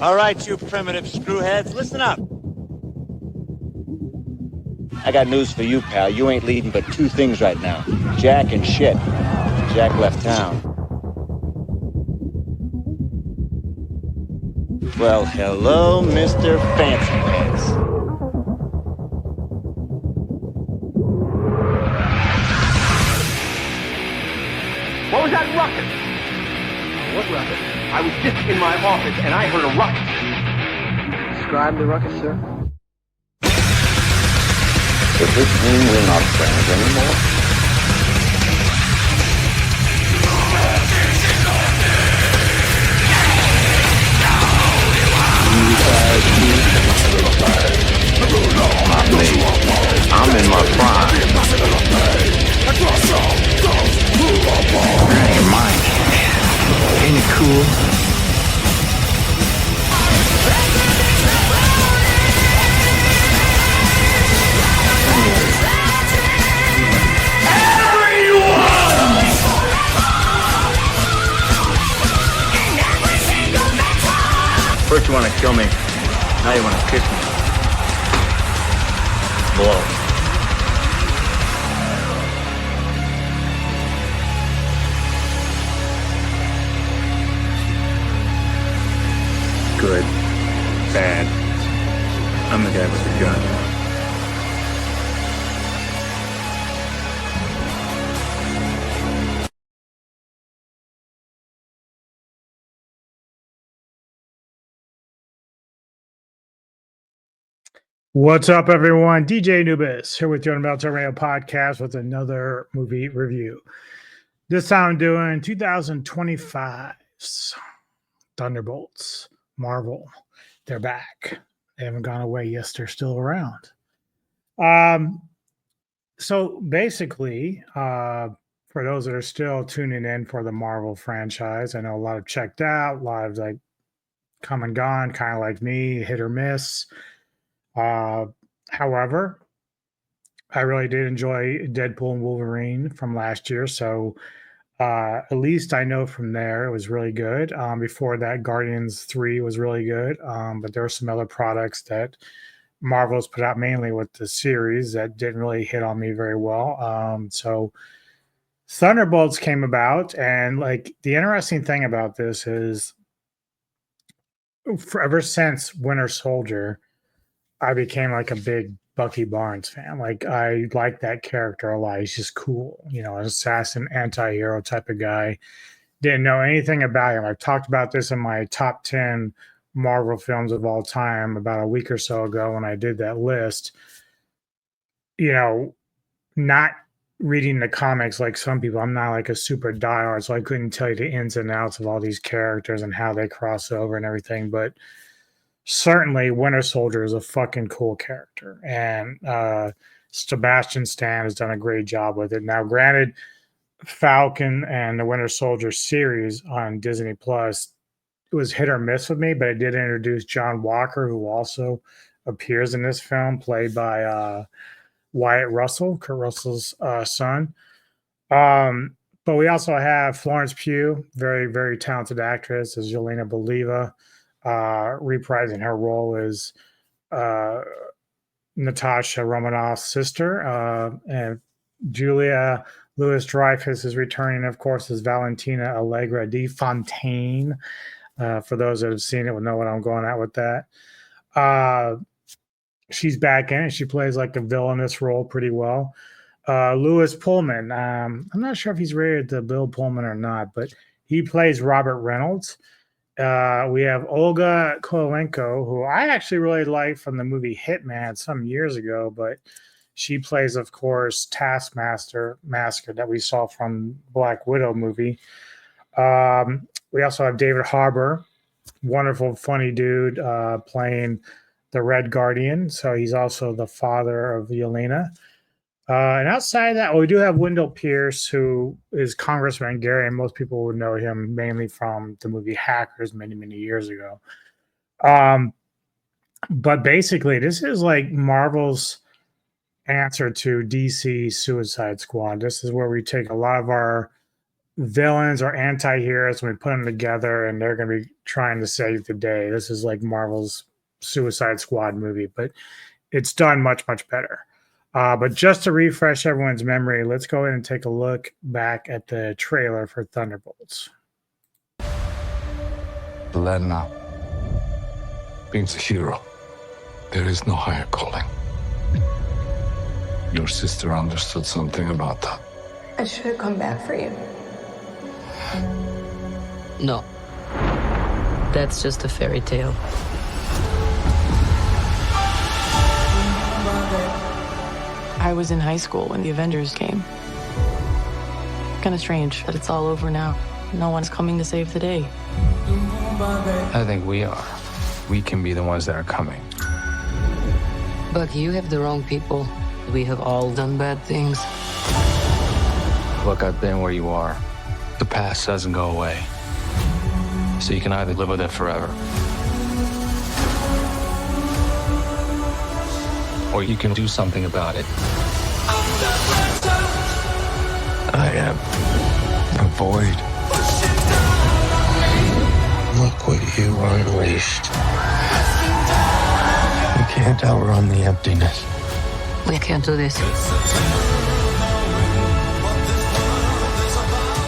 All right, you primitive screwheads, listen up. I got news for you, pal. You ain't leading but two things right now. Jack and shit. Jack left town. Well, hello, Mr. Fancy Pants. What was that ruckus? What ruckus? I was just in my office and I heard a ruckus. Describe the ruckus, sir. Does this mean we're not friends anymore? Not me. I'm in my prime. That ain't mine. Ain't it cool? First you want to kill me, now you want to kiss me. Blow. Good. Bad. I'm the guy with the gun. What's up, everyone? DJ Nubis here with you on Melter Radio Podcast with another movie review. This time I'm doing 2025's Thunderbolts. Marvel. They're back. They haven't gone away. Yes, they're still around. So basically, for those that are still tuning in for the Marvel franchise, I know a lot have checked out, a lot of like come and gone, kind of like me, hit or miss. However, I really did enjoy Deadpool and Wolverine from last year. So at least I know from there it was really good. Before that, Guardians 3 was really good. But there were some other products that Marvel's put out mainly with the series that didn't really hit on me very well. So Thunderbolts came about, and like the interesting thing about this is ever since Winter Soldier, I became like a big Bucky Barnes fan. Like I like that character a lot. He's just cool, you know, an assassin, anti-hero type of guy. Didn't know anything about him. I've talked about this in my top 10 Marvel films of all time about a week or so ago when I did that list. You know, not reading the comics like some people, I'm not like a super diehard, so I couldn't tell you the ins and outs of all these characters and how they cross over and everything, but certainly Winter Soldier is a fucking cool character, and Sebastian Stan has done a great job with it. Now, granted, Falcon and the Winter Soldier series on Disney Plus, it was hit or miss with me, but it did introduce John Walker, who also appears in this film, played by Wyatt Russell, Kurt Russell's son. But we also have Florence Pugh, very, very talented actress, as Yelena Belova, reprising her role as Natasha Romanoff's sister. And Julia Louis-Dreyfus is returning, of course, as Valentina Allegra de Fontaine. For those that have seen it will know what I'm going at with that. She's back in it. She plays like a villainous role pretty well. Louis Pullman. I'm not sure if he's related to Bill Pullman or not, but he plays Robert Reynolds. We have Olga Kurylenko, who I actually really liked from the movie Hitman some years ago, but she plays, of course, Taskmaster that we saw from Black Widow movie. We also have David Harbour, wonderful, funny dude, playing the Red Guardian. So he's also the father of Yelena. And outside of that, we do have Wendell Pierce, who is Congressman Gary, and most people would know him mainly from the movie Hackers many, many years ago. But basically, this is like Marvel's answer to DC Suicide Squad. This is where we take a lot of our villains or anti-heroes, when we put them together and they're going to be trying to save the day. This is like Marvel's Suicide Squad movie, but it's done much, much better. But just to refresh everyone's memory, let's go ahead and take a look back at the trailer for Thunderbolts. Lena means a hero. There is no higher calling. Your sister understood something about that. I should have come back for you. No. That's just a fairy tale. I was in high school when the Avengers came. Kind of strange that it's all over now. No one's coming to save the day. I think we are. We can be the ones that are coming. But you have the wrong people. We have all done bad things. Look, I've been where you are. The past doesn't go away. So you can either live with it forever, or you can do something about it. I am a void. Look what you unleashed. You can't outrun the emptiness. We can't do this.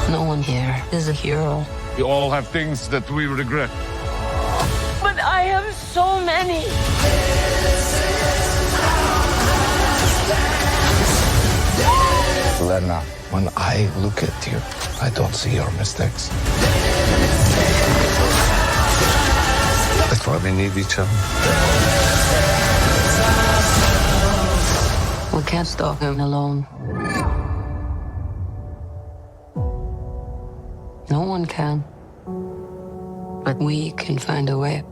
No one here is a hero. We all have things that we regret. But I have so many. Lena, when I look at you, I don't see your mistakes. That's why we need each other. We can't stop him alone. No one can. But we can find a way.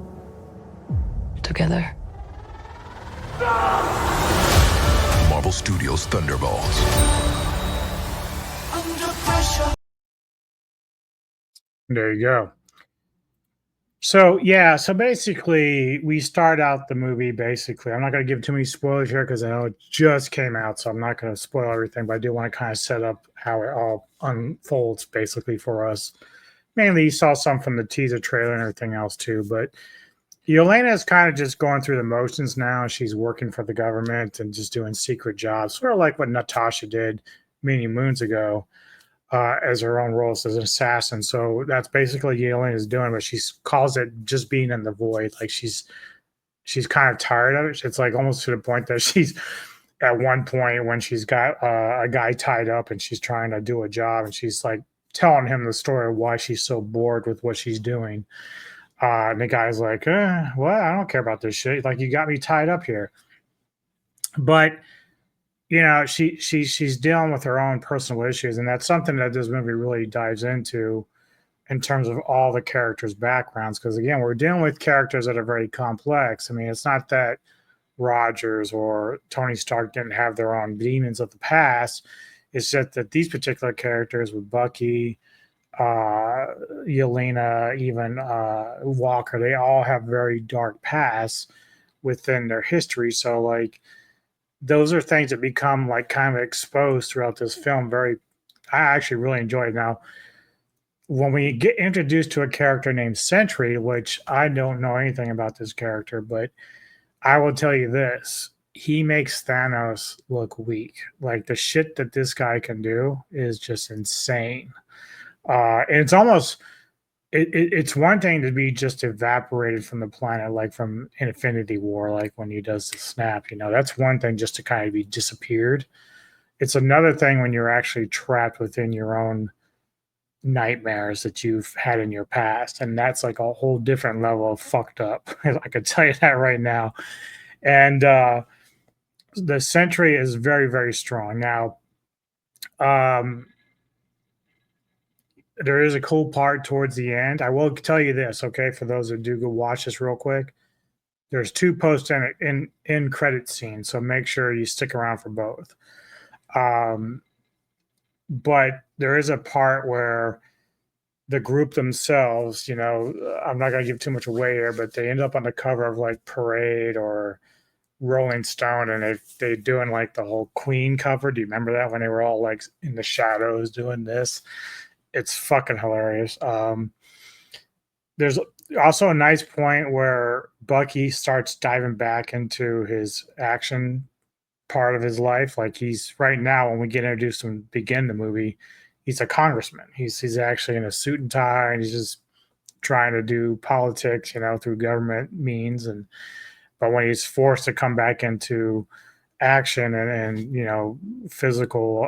Together. Marvel Studios' Thunderbolts. There you go. So yeah, so basically we start out the movie basically. I'm not going to give too many spoilers here because I know it just came out, so I'm not going to spoil everything, but I do want to kind of set up how it all unfolds basically for us. Mainly you saw some from the teaser trailer and everything else too, but Yelena is kind of just going through the motions now. She's working for the government and just doing secret jobs, sort of like what Natasha did many moons ago. As her own role as an assassin. So that's basically what Yelena is doing, but she calls it just being in the void. Like she's kind of tired of it. It's like almost to the point that she's at one point when she's got a guy tied up and she's trying to do a job and she's like telling him the story of why she's so bored with what she's doing. And the guy's like, what? I don't care about this shit. Like, you got me tied up here. But you know, she's dealing with her own personal issues, and that's something that this movie really dives into in terms of all the characters' backgrounds. Because again, we're dealing with characters that are very complex. I mean, it's not that Rogers or Tony Stark didn't have their own demons of the past. It's just that these particular characters with Bucky, Yelena, even Walker, they all have very dark pasts within their history. So like, those are things that become like kind of exposed throughout this film. I actually really enjoyed it. Now, when we get introduced to a character named Sentry, which I don't know anything about this character, but I will tell you this, he makes Thanos look weak. Like the shit that this guy can do is just insane. And it's almost, it's one thing to be just evaporated from the planet, like from Infinity War, like when he does the snap, you know, that's one thing just to kind of be disappeared. It's another thing when you're actually trapped within your own nightmares that you've had in your past. And that's like a whole different level of fucked up. I could tell you that right now. And the Sentry is very, very strong. Now, there is a cool part towards the end. I will tell you this, okay, for those that do go watch this real quick. There's two post in credit scenes, so make sure you stick around for both. But there is a part where the group themselves, you know, I'm not going to give too much away here, but they end up on the cover of like Parade or Rolling Stone, and they doing like the whole Queen cover. Do you remember that when they were all like in the shadows doing this? it's fucking hilarious. There's also a nice point where Bucky starts diving back into his action part of his life. Like he's right now when we get introduced and begin the movie, he's a congressman. He's actually in a suit and tie, and he's just trying to do politics, through government means. And but when he's forced to come back into action and physical,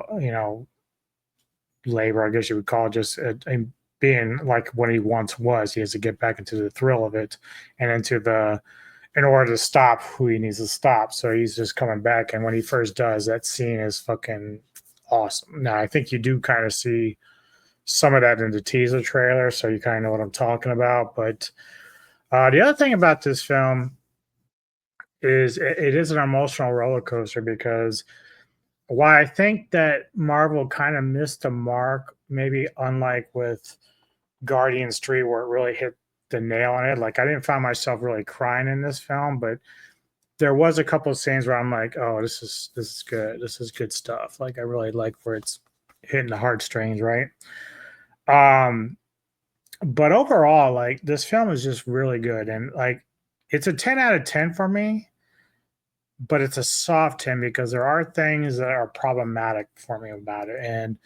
labor, I guess you would call it, just being like what he once was, he has to get back into the thrill of it and in order to stop who he needs to stop. So he's just coming back. And when he first does, that scene is fucking awesome. Now, I think you do kind of see some of that in the teaser trailer, so you kind of know what I'm talking about. But the other thing about this film is it is an emotional roller coaster, because while I think that Marvel kind of missed the mark, maybe unlike with Guardians 3, where it really hit the nail on it. Like I didn't find myself really crying in this film, but there was a couple of scenes where I'm like, oh, this is good. This is good stuff. Like I really like where it's hitting the heartstrings, right? But overall, like this film is just really good. And like it's a 10 out of 10 for me, but it's a soft 10 because there are things that are problematic for me about it. And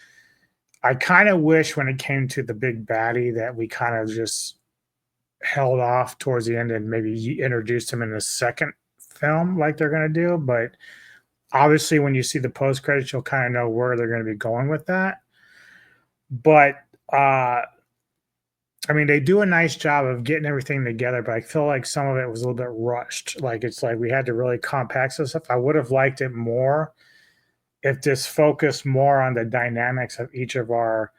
I kind of wish when it came to the big baddie that we kind of just held off towards the end and maybe introduced him in the second film like they're going to do. But obviously when you see the post credits, you'll kind of know where they're going to be going with that. But I mean, they do a nice job of getting everything together, but I feel like some of it was a little bit rushed. Like it's like we had to really compact some stuff. I would have liked it more if this focused more on the dynamics of each of our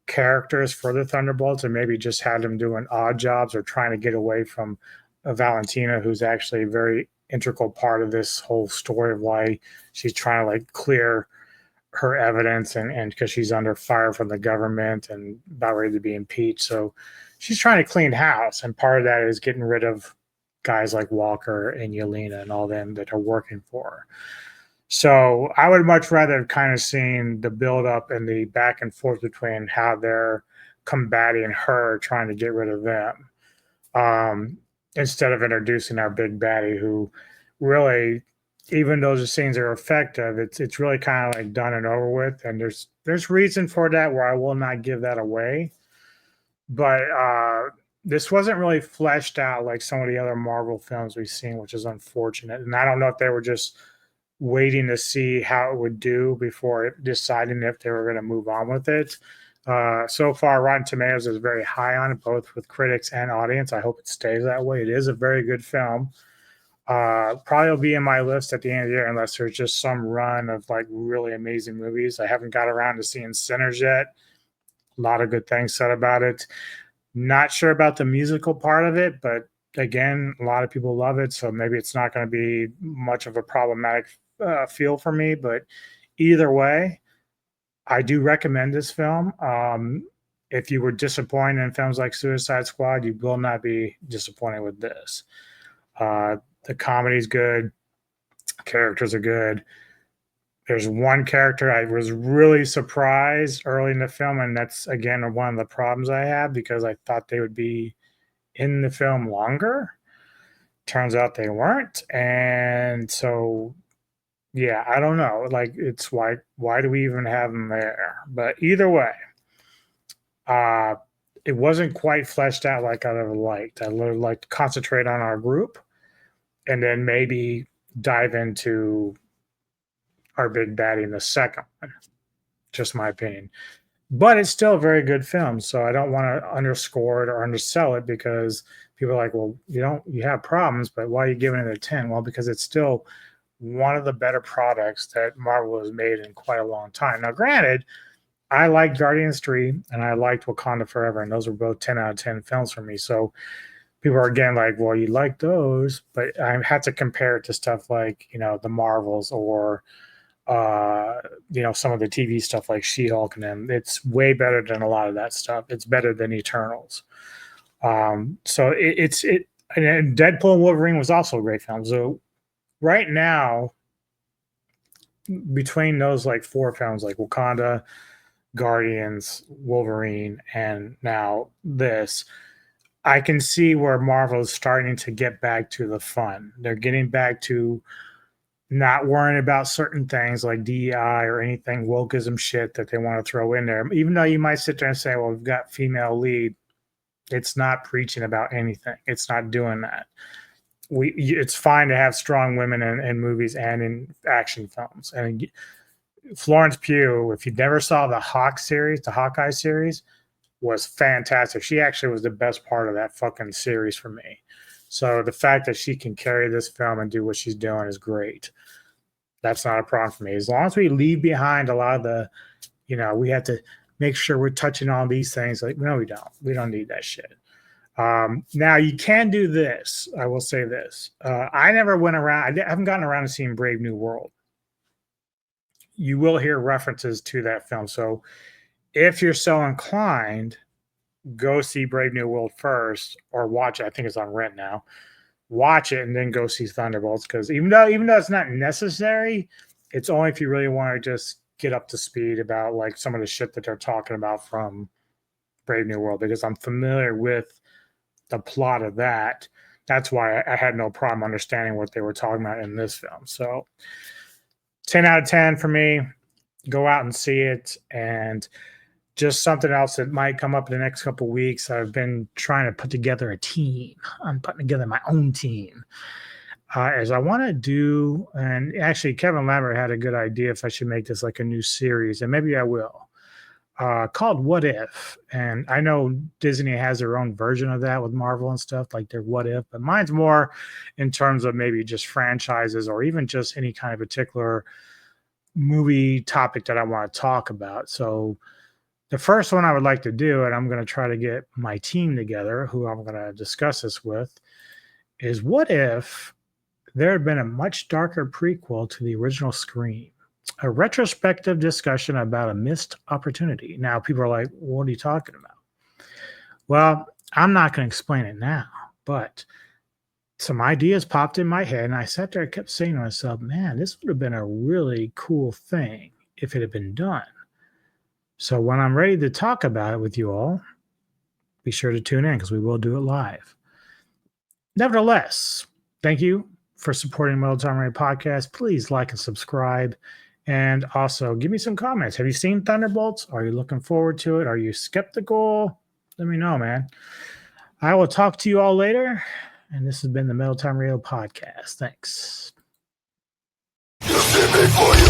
characters for the Thunderbolts, and maybe just had them doing odd jobs or trying to get away from Valentina, who's actually a very integral part of this whole story of why she's trying to like clear her evidence and because she's under fire from the government and about ready to be impeached. So she's trying to clean house. And part of that is getting rid of guys like Walker and Yelena and all them that are working for her. So I would much rather have kind of seen the build up and the back and forth between how they're combating her, trying to get rid of them, instead of introducing our big baddie, who really, even though the scenes are effective, it's really kind of like done and over with. And there's reason for that where I will not give that away. But this wasn't really fleshed out like some of the other Marvel films we've seen, which is unfortunate. And I don't know if they were just waiting to see how it would do before deciding if they were going to move on with it. So far, Rotten Tomatoes is very high on it, both with critics and audience. I hope it stays that way. It is a very good film. Probably will be in my list at the end of the year unless there's just some run of like really amazing movies. I haven't got around to seeing Sinners yet. A lot of good things said about it. Not sure about the musical part of it, but again, a lot of people love it, so maybe it's not going to be much of a problematic feel for me. But either way, I do recommend this film. If you were disappointed in films like Suicide Squad, you will not be disappointed with this. The comedy's good. Characters are good. There's one character I was really surprised early in the film, and that's, again, one of the problems I have because I thought they would be in the film longer. Turns out they weren't. And so, yeah, I don't know. Like, it's why do we even have them there? But either way, it wasn't quite fleshed out like I'd have liked. I'd like to concentrate on our group and then maybe dive into our big baddie in the second one. Just my opinion. But it's still a very good film, so I don't want to underscore it or undersell it because people are like, well, you have problems, but why are you giving it a 10? Well, because it's still one of the better products that Marvel has made in quite a long time. Now, granted, I liked Guardians 3 and I liked Wakanda Forever, and those were both 10 out of 10 films for me. So people are again like, well, you like those, but I had to compare it to stuff like, the Marvels or some of the TV stuff like She-Hulk and them. It's way better than a lot of that stuff. It's better than Eternals. So and Deadpool and Wolverine was also a great film. So right now, between those like 4 films, like Wakanda, Guardians, Wolverine, and now this, I can see where Marvel is starting to get back to the fun. They're getting back to not worrying about certain things like DEI or anything wokeism shit that they want to throw in there. Even though you might sit there and say, well, we've got female lead, it's not preaching about anything. It's not doing that. It's fine to have strong women in movies and in action films. And Florence Pugh, if you never saw the Hawkeye series, was fantastic. She actually was the best part of that fucking series for me. So the fact that she can carry this film and do what she's doing is great. That's not a problem for me. As long as we leave behind a lot of the, we have to make sure we're touching on these things. Like, no, we don't. We don't need that shit. Now you can do this. I will say this. I never went around. I haven't gotten around to seeing Brave New World. You will hear references to that film. So if you're so inclined, go see Brave New World first, or watch it. I think it's on rent now. Watch it and then go see Thunderbolts, because even though it's not necessary, it's only if you really want to just get up to speed about like some of the shit that they're talking about from Brave New World, because I'm familiar with the plot of that. That's why I had no problem understanding what they were talking about in this film. So 10 out of 10 for me. Go out and see it. And just something else that might come up in the next couple of weeks. I've been trying to put together a team. I'm putting together my own team. As I want to do, and actually Kevin Lambert had a good idea if I should make this like a new series, and maybe I will, called What If. And I know Disney has their own version of that with Marvel and stuff, like their What If, but mine's more in terms of maybe just franchises or even just any kind of particular movie topic that I want to talk about. So the first one I would like to do, and I'm going to try to get my team together, who I'm going to discuss this with, is what if there had been a much darker prequel to the original Scream, a retrospective discussion about a missed opportunity. Now, people are like, what are you talking about? Well, I'm not going to explain it now, but some ideas popped in my head, and I sat there and kept saying to myself, man, this would have been a really cool thing if it had been done. So when I'm ready to talk about it with you all, be sure to tune in because we will do it live. Nevertheless, thank you for supporting the Metal Time Radio Podcast. Please like and subscribe. And also give me some comments. Have you seen Thunderbolts? Are you looking forward to it? Are you skeptical? Let me know, man. I will talk to you all later. And this has been the Metal Time Radio Podcast. Thanks. You see me for you.